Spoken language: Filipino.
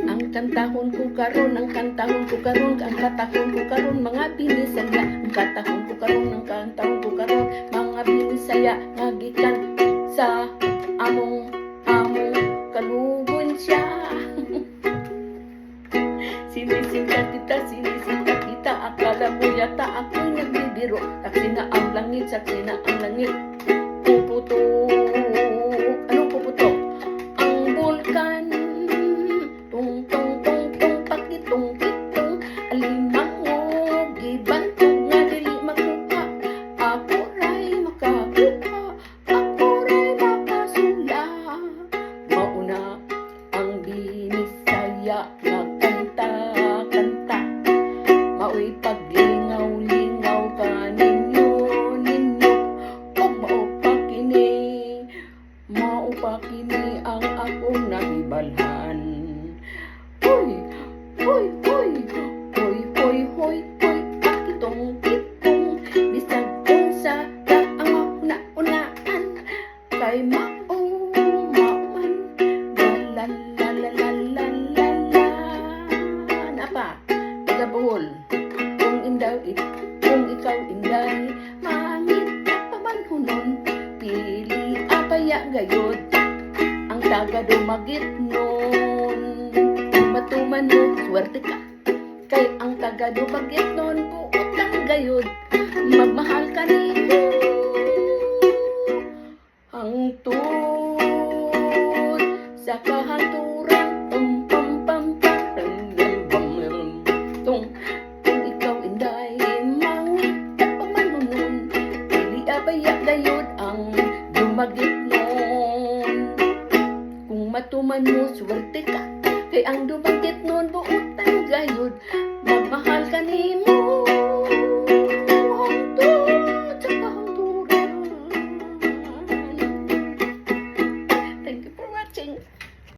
Ang kantahon ko karon, ang kantahon ko karon, ang katahon ko karon, mga binisaya. Ang katahon ko karon, ang kantahon ko karon, mga binisaya. Magikan sa among kalugon siya. Sinisita kita, akala mo yata ako'y nagbibiro. Saksi na ang langit, puputok. Anong puputok? Ang bulkan. Tung pakitong kitong alimangog, ibantog nga dili makuha. Ako ray makakuha, ako ray makasula. Mauna ang binisaya nga kanta. Mao'y paglingaw-lingaw ka ninyo. Mao pa kini ang akong nahibalhan. Hoy, pakitong bisag unsa ka ang una-unaan. Kay mauman, la napa, tagabuhol. Kung ikaw inday, mangit pamanhunon, pili apaya gayod, ang taga dumagit nun. Matuman mo, swerte ka, kay ang taga dumagit nun, buotang gayod, magmahal ka ninyo. Hangtod sa kahanturan, kung ikaw inday, mangit pamanhunon, pili apaya gayod, ang dumagit nun. Kung matuman mo, swerte ka, kay ang dumagit